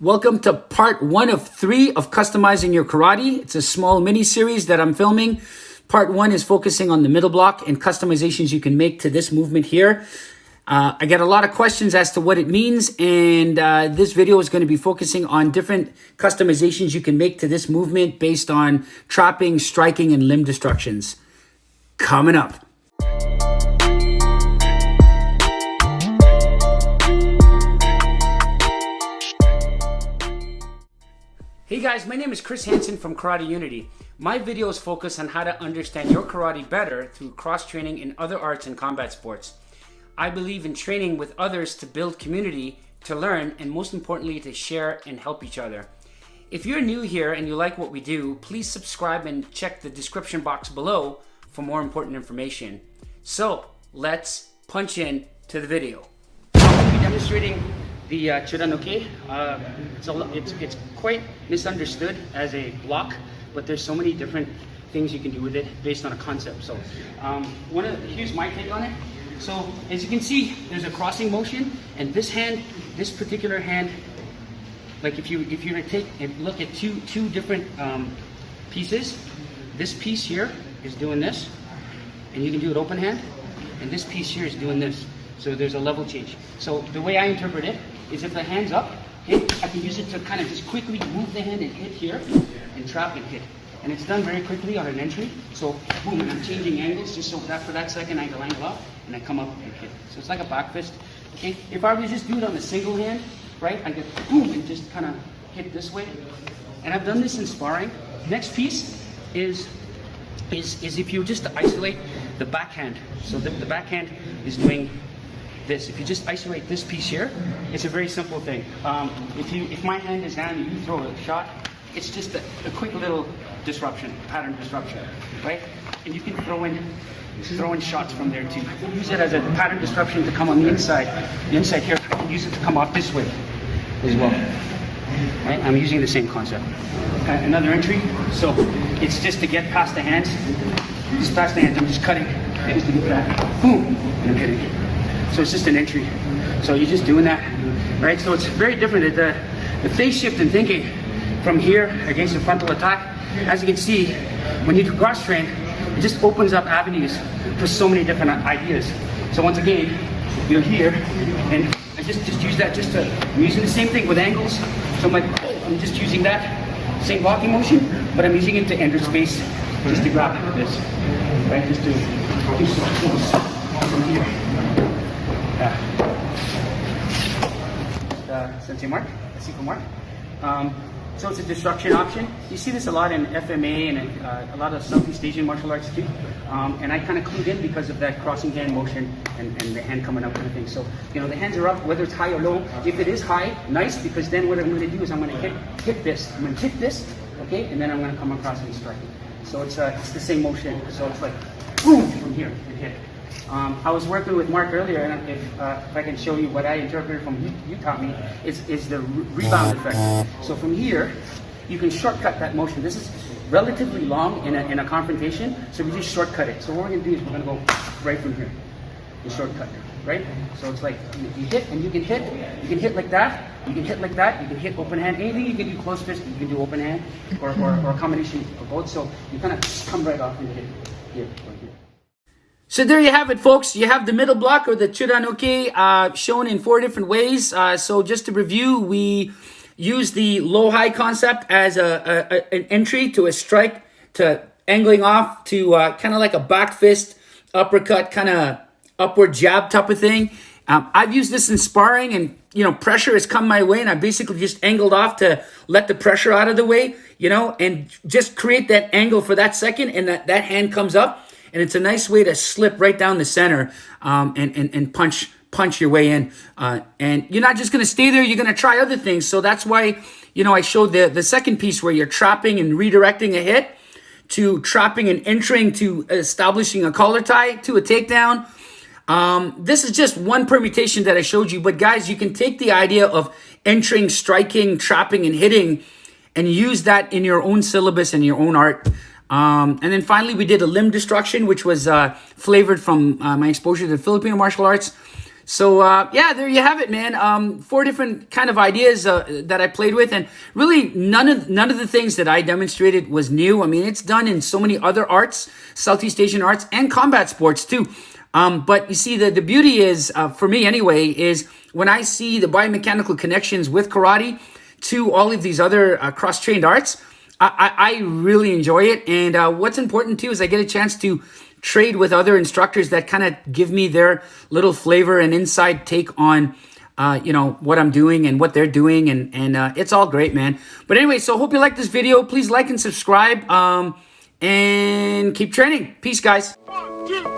Welcome to part 1 of 3 of Customizing Your Karate. It's a small mini series that I'm filming. Part 1 is focusing on the middle block and customizations you can make to this movement here. I get a lot of questions as to what it means, and this video is going to be focusing on different customizations you can make to this movement based on trapping, striking, and limb destructions. Coming up. Hey guys, my name is Chris Hanson from Karate Unity. My videos focus on how to understand your karate better through cross-training in other arts and combat sports. I believe in training with others to build community, to learn, and most importantly, to share and help each other. If you're new here and you like what we do, please subscribe and check the description box below for more important information. So, let's punch in to the video. I'll be demonstrating the Churanoke. It's quite misunderstood as a block, but there's so many different things you can do with it based on a concept. So here's my take on it. So as you can see, there's a crossing motion, and this particular hand, like if you were to take and look at two different pieces, this piece here is doing this, and you can do it open hand, and this piece here is doing this. So there's a level change. So the way I interpret it is if the hand's up, okay, I can use it to kind of just quickly move the hand and hit here, and trap and hit. And it's done very quickly on an entry. So boom, and I'm changing angles just so that for that second I angle up, and I come up and hit. So it's like a back fist. Okay, if I were to just do it on the single hand, right, I get boom and just kind of hit this way. And I've done this in sparring. Next piece is if you just isolate the backhand. So the backhand is doing this. If you just isolate this piece here, it's a very simple thing. If my hand is down and you throw a shot, it's just a quick little disruption, pattern disruption, right? And you can throw in shots from there too. Use it as a pattern disruption to come on the inside. The inside here, I can use it to come off this way as well. Right? I'm using the same concept. Another entry. So it's just to get past the hands. Just past the hands. I'm just cutting. Just to get that. Boom. And I'm hitting. So it's just an entry. So you're just doing that, right? So it's very different. The phase shift in thinking from here against the frontal attack, as you can see, when you do cross train, it just opens up avenues for so many different ideas. So once again, you're here, and I just use that I'm using the same thing with angles. So I'm just using that same blocking motion, but I'm using it to enter space, just to grab this, right? Just to do some from here. Sensei Mark, Sequel Mark. So it's a destruction option. You see this a lot in FMA and a lot of Southeast Asian martial arts too. And I kind of clued in because of that crossing hand motion and the hand coming up kind of thing. So, the hands are up, whether it's high or low. If it is high, nice, because then what I'm going to do is I'm going to hit this. I'm going to hit this, okay, and then I'm going to come across and strike it. So it's the same motion. So it's like, boom, from here and hit. I was working with Mark earlier, and if I can show you what I interpreted from you taught me, is the rebound effect. So from here, you can shortcut that motion. This is relatively long in a confrontation, so we just shortcut it. So what we're going to do is we're going to go right from here, the shortcut, right? So it's like you hit, and you can hit like that, you can hit like that, you can hit open hand. Anything you can do close fist, you can do open hand, or a combination of both. So you kind of come right off and hit here, right here. So there you have it, folks. You have the middle block, or the Churanoke, shown in 4 different ways. So just to review, we use the low-high concept as an entry to a strike, to angling off, to kind of like a back fist, uppercut, kind of upward jab type of thing. I've used this in sparring, and pressure has come my way, and I basically just angled off to let the pressure out of the way, and just create that angle for that second, and that hand comes up. And it's a nice way to slip right down the center and punch your way in. And you're not just going to stay there. You're going to try other things. So that's why, I showed the second piece where you're trapping and redirecting a hit, to trapping and entering, to establishing a collar tie, to a takedown. This is just one permutation that I showed you. But guys, you can take the idea of entering, striking, trapping, and hitting, and use that in your own syllabus and your own art. And then finally, we did a limb destruction, which was flavored from my exposure to the Filipino martial arts. So yeah, there you have it, man. 4 different kind of ideas that I played with, and really none of the things that I demonstrated was new. I mean, it's done in so many other arts, Southeast Asian arts, and combat sports too. But you see, the beauty is, for me anyway, is when I see the biomechanical connections with karate to all of these other cross-trained arts, I really enjoy it. And what's important too is I get a chance to trade with other instructors that kind of give me their little flavor and inside take on what I'm doing and what they're doing, and it's all great, man. But anyway, so hope you like this video. Please like and subscribe, and keep training. Peace, guys. 1, 2.